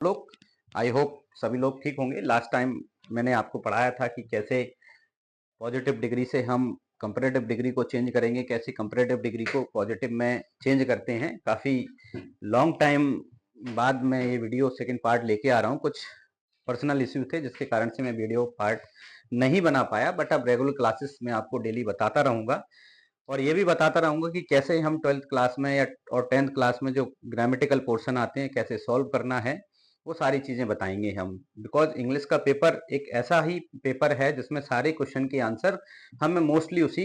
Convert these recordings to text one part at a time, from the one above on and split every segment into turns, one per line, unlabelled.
लोग, I hope सभी लोग ठीक होंगे। लास्ट टाइम मैंने आपको पढ़ाया था कि कैसे पॉजिटिव डिग्री से हम कंपैरेटिव डिग्री को चेंज करेंगे, कैसे कंपैरेटिव डिग्री को पॉजिटिव में चेंज करते हैं। काफ़ी लॉन्ग टाइम बाद मैं ये वीडियो सेकंड पार्ट लेके आ रहा हूँ। कुछ पर्सनल इश्यू थे जिसके कारण से मैं वीडियो पार्ट नहीं बना पाया, बट अब रेगुलर क्लासेस में आपको डेली बताता रहूँगा और ये भी बताता रहूँगा कि कैसे हम 12th क्लास में या और 10th क्लास में जो ग्रामेटिकल पोर्शन आते हैं कैसे सॉल्व करना है, वो सारी चीज़ें बताएंगे हम। बिकॉज इंग्लिश का पेपर एक ऐसा ही पेपर है जिसमें सारे क्वेश्चन के आंसर हमें मोस्टली उसी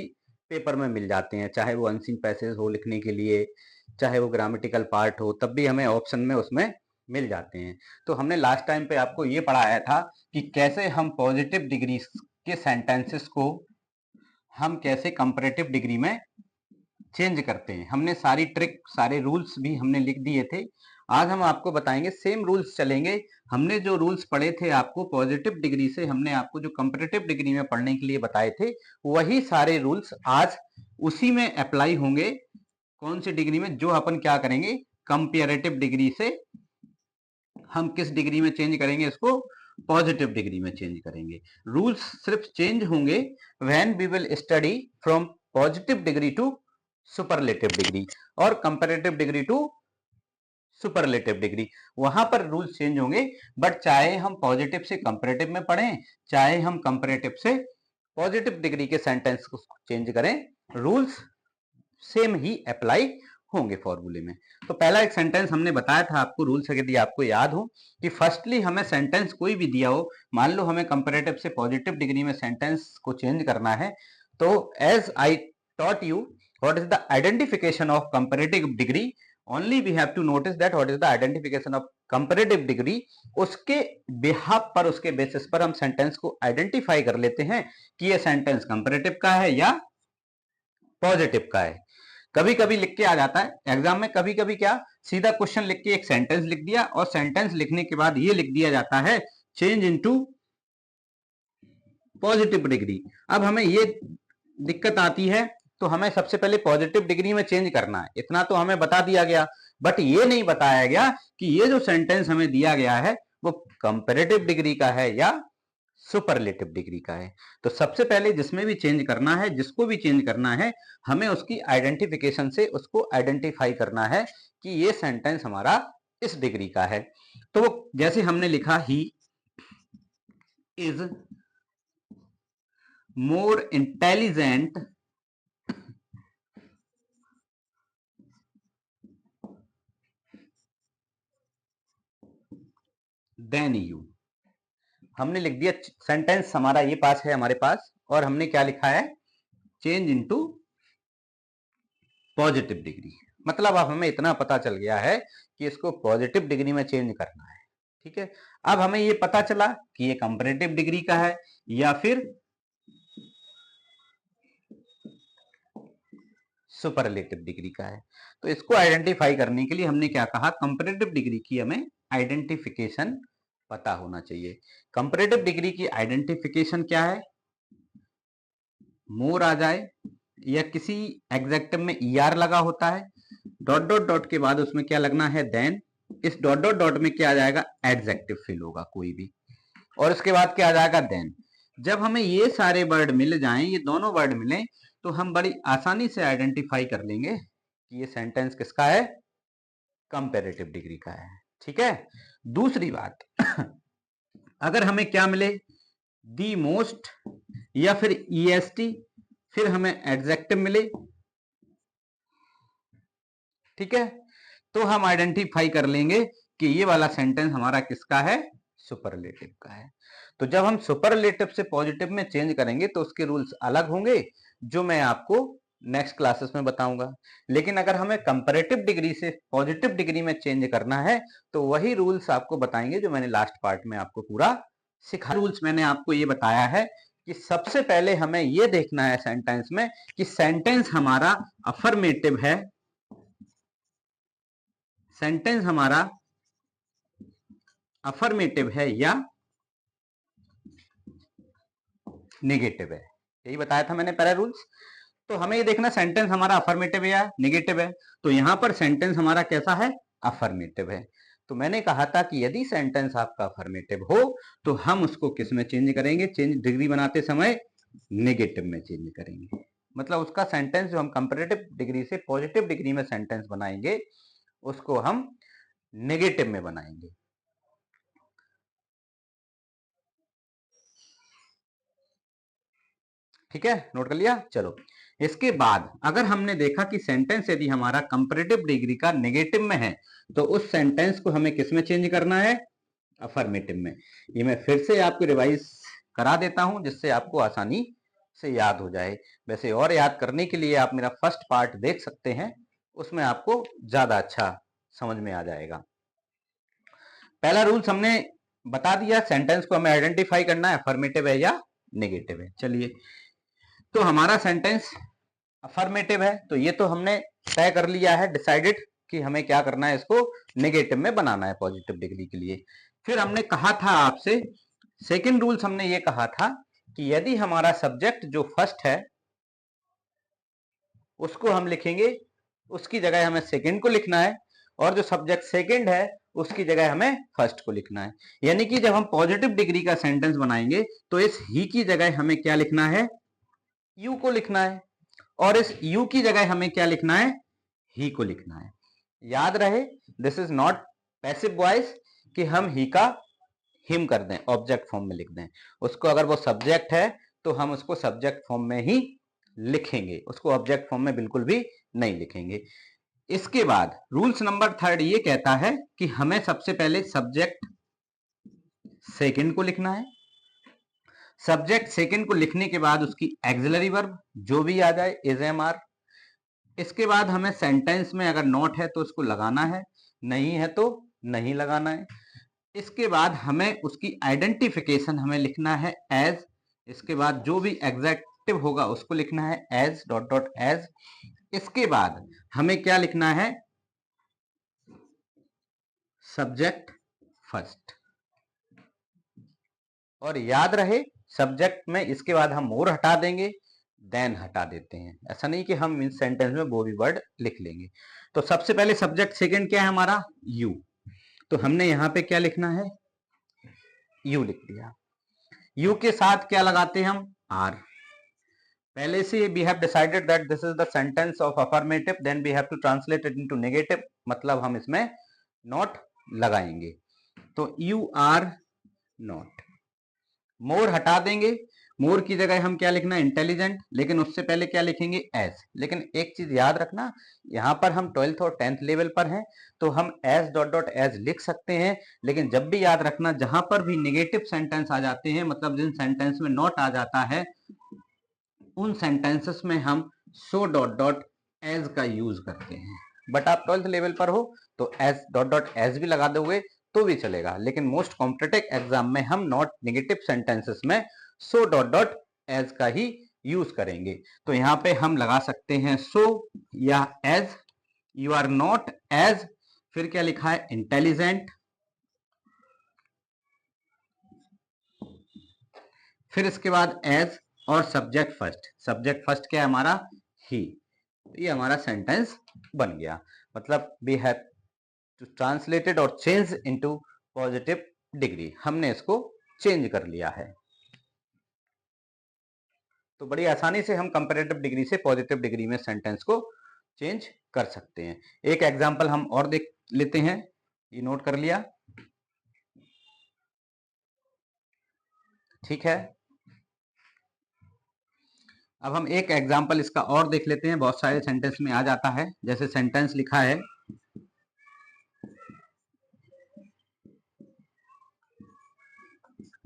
पेपर में मिल जाते हैं, चाहे वो अनसीन पैसेज हो लिखने के लिए, चाहे वो ग्रामेटिकल पार्ट हो, तब भी हमें ऑप्शन में उसमें मिल जाते हैं। तो हमने लास्ट टाइम पे आपको ये पढ़ाया था कि कैसे हम पॉजिटिव डिग्री के सेंटेंसेस को हम कैसे कंपैरेटिव डिग्री में चेंज करते हैं। हमने सारी ट्रिक, सारे रूल्स भी हमने लिख दिए थे। आज हम आपको बताएंगे, सेम रूल्स चलेंगे। हमने जो रूल्स पढ़े थे आपको पॉजिटिव डिग्री से, हमने आपको जो कंपैरेटिव डिग्री में पढ़ने के लिए बताए थे, वही सारे रूल्स आज उसी में अप्लाई होंगे। कौन सी डिग्री में? जो अपन क्या करेंगे, कंपैरेटिव डिग्री से हम किस डिग्री में चेंज करेंगे, इसको पॉजिटिव डिग्री में चेंज करेंगे। रूल्स सिर्फ चेंज होंगे when we will study from positive degree to superlative degree और comparative degree to superlative degree. वहां पर रूल्स चेंज होंगे, बट चाहे हम पॉजिटिव से कंपैरेटिव में पढ़ें, चाहे हम कंपैरेटिव से पॉजिटिव डिग्री के सेंटेंस को चेंज करें, रूल्स सेम ही अप्लाई होंगे फॉर्मूले में। तो पहला एक सेंटेंस हमने बताया था आपको, रूल्स यदि आपको याद हो, कि फर्स्टली हमें सेंटेंस कोई भी दिया हो, मान लो हमें कंपैरेटिव से पॉजिटिव डिग्री में सेंटेंस को चेंज करना है, तो as I taught you what is the identification of comparative degree, only we have to notice that what is the identification of comparative degree. उसके बिहाफ पर, उसके बेसिस पर हम सेंटेंस को आइडेंटिफाई कर लेते हैं कि ये सेंटेंस कंपैरेटिव का है या पॉजिटिव का है। कभी कभी लिख के आ जाता है एग्जाम में, कभी कभी क्या, सीधा क्वेश्चन लिख के एक सेंटेंस लिख दिया और सेंटेंस लिखने के बाद ये लिख दिया जाता है चेंज इनटू पॉजिटिव डिग्री। अब हमें ये दिक्कत आती है, तो हमें सबसे पहले पॉजिटिव डिग्री में चेंज करना है, इतना तो हमें बता दिया गया, बट ये नहीं बताया गया कि ये जो सेंटेंस हमें दिया गया है वो कंपैरेटिव डिग्री का है या सुपरलेटिव डिग्री का है। तो सबसे पहले जिसमें भी चेंज करना है, जिसको भी चेंज करना है, हमें उसकी आइडेंटिफिकेशन से उसको आइडेंटिफाई करना है कि ये सेंटेंस हमारा इस डिग्री का है। तो जैसे हमने लिखा, he is more intelligent then you. हमने लिख दिया, सेंटेंस हमारा ये पास है हमारे पास, और हमने क्या लिखा है, चेंज इनटू पॉजिटिव डिग्री। मतलब अब हमें इतना पता चल गया है कि इसको पॉजिटिव डिग्री में चेंज करना है। ठीक है, अब हमें ये पता चला कि ये कंपैरेटिव डिग्री का है या फिर सुपरलेटिव डिग्री का है। तो इसको आइडेंटिफाई करने के लिए हमने क्या कहा, कंपैरेटिव डिग्री की हमें आइडेंटिफिकेशन पता होना चाहिए। कंपैरेटिव डिग्री की आइडेंटिफिकेशन क्या है, मोर आ जाए या किसी एग्जेक्टिव में ईआर लगा होता है, डॉट डॉट डॉट के बाद उसमें क्या लगना है, देन। इस डॉट डॉट डॉट में क्या आ जाएगा, एडजेक्टिव फिल होगा कोई भी, और उसके बाद क्या आ जाएगा, देन। जब हमें ये सारे वर्ड मिल जाएं, ये दोनों वर्ड मिले, तो हम बड़ी आसानी से आइडेंटिफाई कर लेंगे कि ये सेंटेंस किसका है, कंपैरेटिव डिग्री का है। ठीक है, दूसरी बात अगर हमें क्या मिले, दी मोस्ट या फिर ईएसटी, फिर हमें एडजेक्टिव मिले, ठीक है, तो हम आइडेंटिफाई कर लेंगे कि ये वाला सेंटेंस हमारा किसका है, सुपरलेटिव का है। तो जब हम सुपरलेटिव से पॉजिटिव में चेंज करेंगे तो उसके रूल्स अलग होंगे, जो मैं आपको नेक्स्ट क्लासेस में बताऊंगा। लेकिन अगर हमें कंपैरेटिव डिग्री से पॉजिटिव डिग्री में चेंज करना है तो वही रूल्स आपको बताएंगे जो मैंने लास्ट पार्ट में आपको पूरा सिखा। रूल्स मैंने आपको ये बताया है कि सबसे पहले हमें ये देखना है सेंटेंस में कि सेंटेंस हमारा अफर्मेटिव है, सेंटेंस हमारा अफर्मेटिव है या नेगेटिव है। यही बताया था मैंने पहला रूल्स। तो हमें ये देखना सेंटेंस हमारा अफर्मेटिव है या नेगेटिव है। तो यहां पर सेंटेंस हमारा कैसा है, अफर्मेटिव है। तो मैंने कहा था कि यदि सेंटेंस आपका अफर्मेटिव हो तो हम उसको किस में चेंज करेंगे, चेंज डिग्री बनाते समय नेगेटिव में चेंज करेंगे। मतलब उसका सेंटेंस जो हम कंपैरेटिव डिग्री से पॉजिटिव डिग्री में सेंटेंस बनाएंगे उसको हम नेगेटिव में बनाएंगे। ठीक है, नोट कर लिया। चलो इसके बाद अगर हमने देखा कि सेंटेंस यदि हमारा कंपैरेटिव डिग्री का नेगेटिव में है तो उस सेंटेंस को हमें किस में चेंज करना है, अफर्मेटिव में। ये मैं फिर से आपको रिवाइज करा देता हूं जिससे आपको आसानी से याद हो जाए। वैसे और याद करने के लिए आप मेरा फर्स्ट पार्ट देख सकते हैं, उसमें आपको ज्यादा अच्छा समझ में आ जाएगा। पहला रूल्स हमने बता दिया, सेंटेंस को हमें आइडेंटिफाई करना है अफर्मेटिव है या नेगेटिव है। चलिए, तो हमारा सेंटेंस अफर्मेटिव है तो ये तो हमने तय कर लिया है, डिसाइडेड कि हमें क्या करना है, इसको नेगेटिव में बनाना है पॉजिटिव डिग्री के लिए। फिर हमने कहा था आपसे, सेकंड रूल्स हमने ये कहा था कि यदि हमारा सब्जेक्ट जो फर्स्ट है उसको हम लिखेंगे, उसकी जगह हमें सेकंड को लिखना है, और जो सब्जेक्ट सेकंड है उसकी जगह हमें फर्स्ट को लिखना है। यानी कि जब हम पॉजिटिव डिग्री का सेंटेंस बनाएंगे तो इस ही की जगह हमें क्या लिखना है, यू को लिखना है, और इस यू की जगह हमें क्या लिखना है, ही को लिखना है। याद रहे, this is not passive voice कि हम ही का हिम कर दें, ऑब्जेक्ट फॉर्म में लिख दें उसको। अगर वो सब्जेक्ट है तो हम उसको सब्जेक्ट फॉर्म में ही लिखेंगे, उसको ऑब्जेक्ट फॉर्म में बिल्कुल भी नहीं लिखेंगे। इसके बाद रूल्स नंबर थर्ड ये कहता है कि हमें सबसे पहले सब्जेक्ट सेकंड को लिखना है। सब्जेक्ट सेकंड को लिखने के बाद उसकी एक्सिलरी वर्ब जो भी आ जाए, इज, एम, आर। इसके बाद हमें सेंटेंस में अगर नॉट है तो उसको लगाना है, नहीं है तो नहीं लगाना है। इसके बाद हमें उसकी आइडेंटिफिकेशन हमें लिखना है एज। इसके बाद जो भी एग्जेक्टिव होगा उसको लिखना है एज डॉट डॉट एज। इसके बाद हमें क्या लिखना है, सब्जेक्ट फर्स्ट। और याद रहे, सब्जेक्ट में इसके बाद हम मोर हटा देंगे, देन हटा देते हैं। ऐसा नहीं कि हम इन सेंटेंस में वो भी वर्ड लिख लेंगे। तो सबसे पहले सब्जेक्ट सेकंड क्या है हमारा, यू। तो हमने यहां पे क्या लिखना है, यू लिख दिया। यू के साथ क्या लगाते हैं हम, आर। पहले से we have decided that this is the sentence of affirmative, then we have to translate it into negative, मतलब हम इसमें नॉट लगाएंगे। तो यू आर नॉट। मोर हटा देंगे, मोर की जगह हम क्या लिखना है, इंटेलिजेंट, लेकिन उससे पहले क्या लिखेंगे, एस। लेकिन एक चीज याद रखना, यहां पर हम 12th और 10th लेवल पर हैं तो हम एस डॉट डॉट एस लिख सकते हैं, लेकिन जब भी याद रखना जहां पर भी नेगेटिव सेंटेंस आ जाते हैं, मतलब जिन सेंटेंस में नॉट आ जाता है, उन सेंटेंसेस में हम सो डॉट डॉट एज का यूज करते हैं। बट आप 12th लेवल पर हो तो एस डॉट डॉट एज भी लगा दोगे तो भी चलेगा, लेकिन मोस्ट कॉम्पिटिटिव एग्जाम में हम नॉट नेगेटिव सेंटेंसेस में सो डॉट डॉट एज का ही यूज करेंगे। तो यहां पे हम लगा सकते हैं सो या as. You are not as, फिर क्या लिखा है, इंटेलिजेंट, फिर इसके बाद एज और सब्जेक्ट फर्स्ट। सब्जेक्ट फर्स्ट क्या है हमारा, ही। ये हमारा सेंटेंस बन गया। मतलब वी हैव टू ट्रांसलेटेड और चेंज इनटू पॉजिटिव डिग्री, हमने इसको चेंज कर लिया है। तो बड़ी आसानी से हम कंपैरेटिव डिग्री से पॉजिटिव डिग्री में सेंटेंस को चेंज कर सकते हैं। एक एग्जांपल हम और देख लेते हैं, ये नोट कर लिया, ठीक है। अब हम एक एग्जांपल इसका और देख लेते हैं, बहुत सारे सेंटेंस में आ जाता है। जैसे सेंटेंस लिखा है,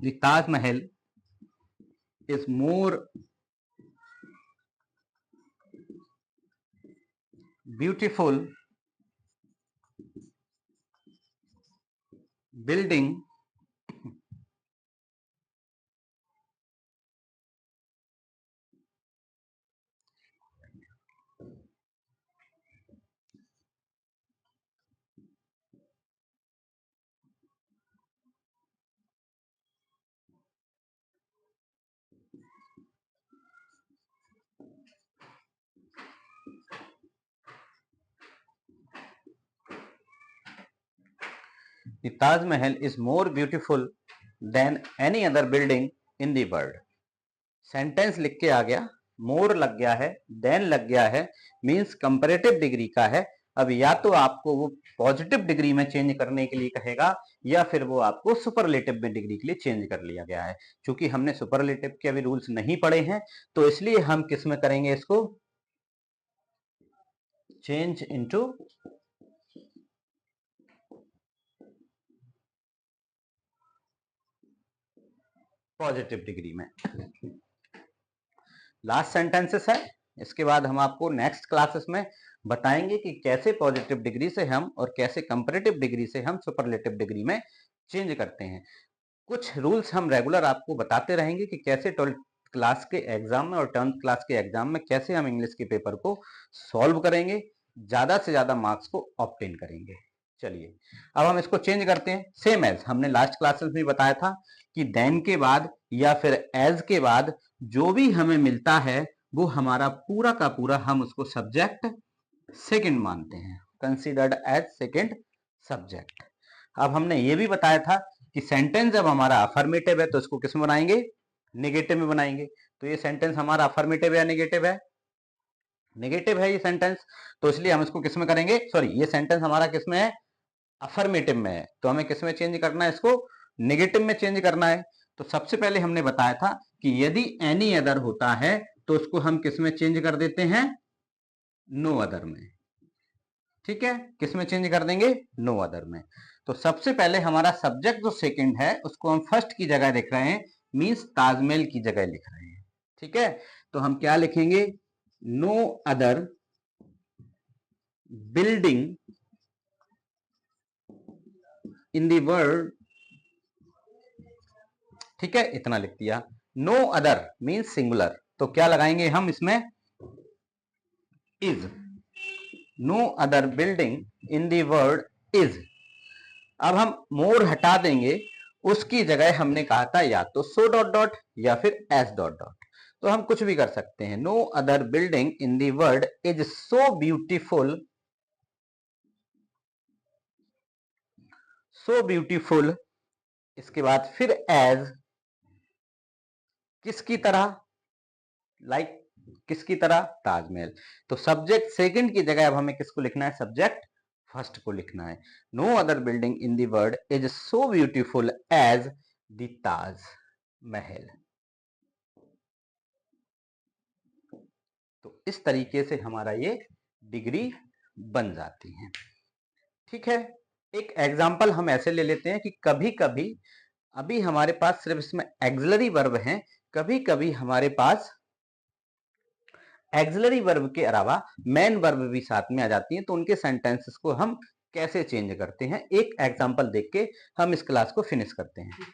the Taj Mahal is more beautiful building the Taj Mahal is more beautiful then any other building in the world. Sentence लिख के आ गया, मोर लग गया है, देन लग गया है, मींस कंपैरेटिव डिग्री का है। अब या तो आपको वो पॉजिटिव डिग्री में चेंज करने के लिए कहेगा या फिर वो आपको सुपरलेटिव में डिग्री के लिए चेंज कर लिया गया है। क्योंकि हमने सुपरलेटिव के अभी रूल्स नहीं पढ़े हैं तो इसलिए हम किस में करेंगे इसको, चेंज इनटू पॉजिटिव डिग्री में। लास्ट सेंटेंसेस है, इसके बाद हम आपको नेक्स्ट क्लासेस में बताएंगे कि कैसे पॉजिटिव डिग्री से हम और कैसे कंपैरेटिव डिग्री से हम सुपरलेटिव डिग्री में चेंज करते हैं। कुछ रूल्स हम रेगुलर आपको बताते रहेंगे कि कैसे 12th क्लास के एग्जाम में और 10th क्लास के एग्जाम में कैसे हम इंग्लिश के पेपर को सॉल्व करेंगे, ज्यादा से ज्यादा मार्क्स को ऑब्टेन करेंगे। चलिए अब हम इसको चेंज करते हैं। सेम एज हमने लास्ट क्लासेस में बताया था कि देन के बाद या फिर एज के बाद जो भी हमें मिलता है वो हमारा पूरा का पूरा हम उसको सब्जेक्ट सेकंड मानते हैं, कंसीडर्ड एज सेकंड सब्जेक्ट। अब हमने ये भी बताया था कि सेंटेंस जब हमारा अफर्मेटिव है तो इसको किस में बनाएंगे, नेगेटिव में बनाएंगे। तो ये सेंटेंस हमारा अफर्मेटिव है, नेगेटिव है, नेगेटिव है ये सेंटेंस, तो इसलिए हम इसको किस में करेंगे, सॉरी ये सेंटेंस हमारा किस में है, अफर्मेटिव में है, तो हमें किस में चेंज करना है, इसको नेगेटिव में चेंज करना है। तो सबसे पहले हमने बताया था कि यदि एनी अदर होता है तो उसको हम किस में चेंज कर देते हैं, नो अदर में। ठीक है, किस में चेंज कर देंगे, नो अदर में। तो सबसे पहले हमारा सब्जेक्ट जो सेकंड है उसको हम फर्स्ट की जगह लिख रहे हैं, मींस ताजमहल की जगह लिख रहे हैं। ठीक है, तो हम क्या लिखेंगे, no other building in the world. ठीक है, इतना लिख दिया। नो अदर मींस सिंगुलर, तो क्या लगाएंगे हम इसमें, is. No other building in the world is. अब हम मोर हटा देंगे, उसकी जगह हमने कहा था या तो सो डॉट डॉट या फिर एस डॉट डॉट, तो हम कुछ भी कर सकते हैं। No other building in the world is so beautiful, so beautiful. इसके बाद फिर एज, किसकी तरह, लाइक किसकी तरह, ताजमहल। तो सब्जेक्ट सेकंड की जगह अब हमें किसको लिखना है, सब्जेक्ट फर्स्ट को लिखना है। No other building in the world is so beautiful as the Taj Mahal. तो इस तरीके से हमारा ये डिग्री बन जाती है। ठीक है, एक एग्जांपल हम ऐसे ले लेते हैं कि कभी कभी अभी हमारे पास सिर्फ इसमें एक्सिलरी वर्ब हैं, कभी कभी हमारे पास एक्सिलरी वर्ब के अलावा मेन वर्ब भी साथ में आ जाती हैं, तो उनके सेंटेंसेस को हम कैसे चेंज करते हैं, एक एग्जांपल देख के हम इस क्लास को फिनिश करते हैं।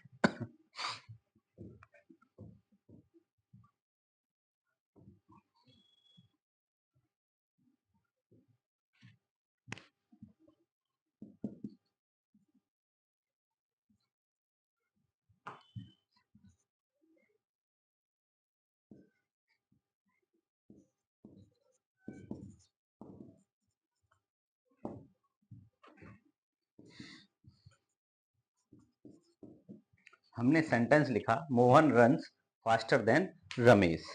हमने सेंटेंस लिखा, Mohan runs faster than Ramesh.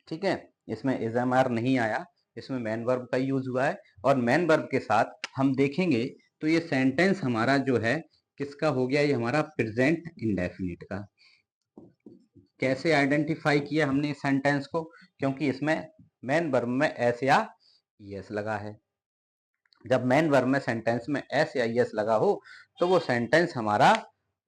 ठीक है, इसमें इज एम आर नहीं आया, इसमें मैन वर्ब का यूज हुआ है, और मैन वर्ब के साथ हम देखेंगे तो ये सेंटेंस हमारा जो है किसका हो गया, ये हमारा प्रेजेंट इंडेफिनिट का। कैसे आइडेंटिफाई किया हमने इस सेंटेंस को, क्योंकि इसमें मैन वर्ब में एस या यस लगा है। जब मैन वर्ब में सेंटेंस में एस या यस लगा हो तो वो सेंटेंस हमारा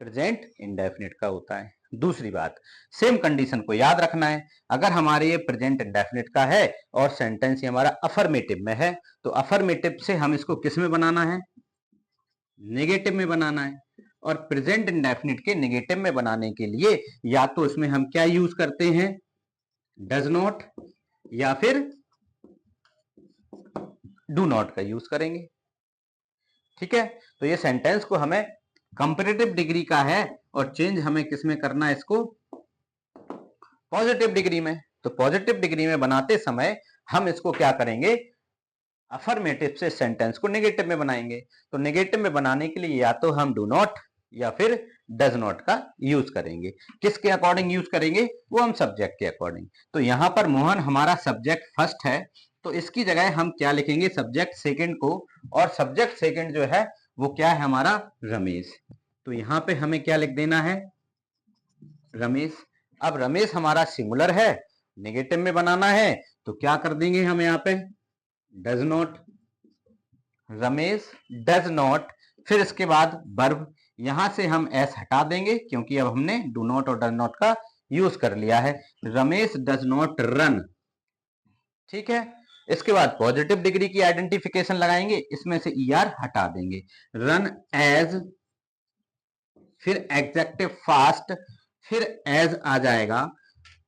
प्रेजेंट इंडेफिनिट का होता है। दूसरी बात, सेम कंडीशन को याद रखना है, अगर हमारे ये प्रेजेंट इंडेफिनिट का है और सेंटेंस ये हमारा अफर्मेटिव में है तो अफर्मेटिव से हम इसको किस में बनाना है, नेगेटिव में बनाना है। और प्रेजेंट इंडेफिनिट के नेगेटिव में बनाने के लिए या तो इसमें हम क्या यूज करते हैं, डज नॉट या फिर डू नॉट का यूज करेंगे। ठीक है, तो ये सेंटेंस को हमें कंपैरेटिव डिग्री का है और चेंज हमें किस में करना है, इसको पॉजिटिव डिग्री में। तो पॉजिटिव डिग्री में बनाते समय हम इसको क्या करेंगे, अफर्मेटिव से सेंटेंस को नेगेटिव में बनाएंगे। तो नेगेटिव में बनाने के लिए या तो हम डू नॉट या फिर डज नॉट का यूज करेंगे। किसके अकॉर्डिंग यूज करेंगे? वो हम सब्जेक्ट के अकॉर्डिंग। तो यहां पर मोहन हमारा सब्जेक्ट फर्स्ट है, तो इसकी जगह हम क्या लिखेंगे? सब्जेक्ट सेकंड को, और सब्जेक्ट सेकंड जो है वो क्या है हमारा? रमेश। तो यहां पे हमें क्या लिख देना है? रमेश। अब रमेश हमारा सिंगुलर है, नेगेटिव में बनाना है, तो क्या कर देंगे हम यहाँ पे? Does not. Ramesh does not, फिर इसके बाद वर्ब, यहां से हम एस हटा देंगे क्योंकि अब हमने डू नॉट और डज नॉट का यूज कर लिया है। Ramesh does not run. ठीक है, इसके बाद पॉजिटिव डिग्री की आइडेंटिफिकेशन लगाएंगे, इसमें से ईआर हटा देंगे। रन एज, फिर एग्जेक्टिव फास्ट, फिर एज आ जाएगा।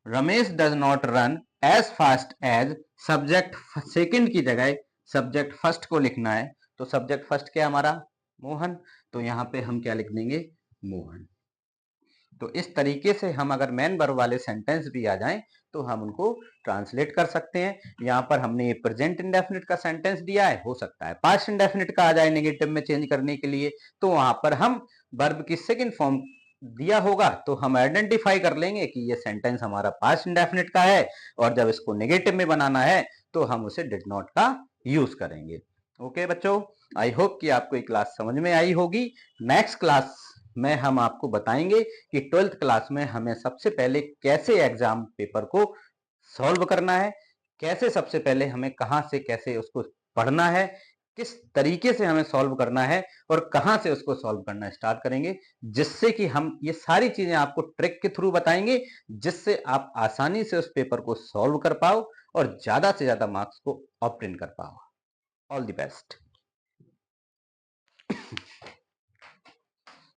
Ramesh does not run as fast as, subject second की जगह सब्जेक्ट फर्स्ट को लिखना है, तो सब्जेक्ट फर्स्ट क्या हमारा? मोहन। तो यहां पे हम क्या लिख देंगे? मोहन। तो इस तरीके से हम अगर मेन वर्ब वाले सेंटेंस भी आ जाएं तो हम उनको ट्रांसलेट कर सकते हैं। यहाँ पर हमने ये प्रेजेंट इंडेफिनिट का सेंटेंस दिया है, हो सकता है पास्ट इंडेफिनिट का आ जाए नेगेटिव में चेंज करने के लिए, तो वहां पर हम वर्ब की सेकंड फॉर्म दिया होगा तो हम आइडेंटिफाई कर लेंगे कि ये सेंटेंस हमारा पास्ट इंडेफिनिट का है, और जब इसको नेगेटिव में बनाना है तो हम उसे डिड नॉट का यूज करेंगे। ओके बच्चों, आई होप कि आपको ये क्लास समझ में आई होगी। नेक्स्ट क्लास में हम आपको बताएंगे कि 12th क्लास में हमें सबसे पहले कैसे एग्जाम पेपर को सॉल्व करना है, कैसे सबसे पहले हमें कहां से कैसे उसको पढ़ना है, किस तरीके से हमें सॉल्व करना है, और कहां से उसको सॉल्व करना स्टार्ट करेंगे, जिससे कि हम ये सारी चीजें आपको ट्रिक के थ्रू बताएंगे, जिससे आप आसानी से उस पेपर को सॉल्व कर पाओ और ज्यादा से ज्यादा मार्क्स को ऑब्टेन कर पाओ। All the best.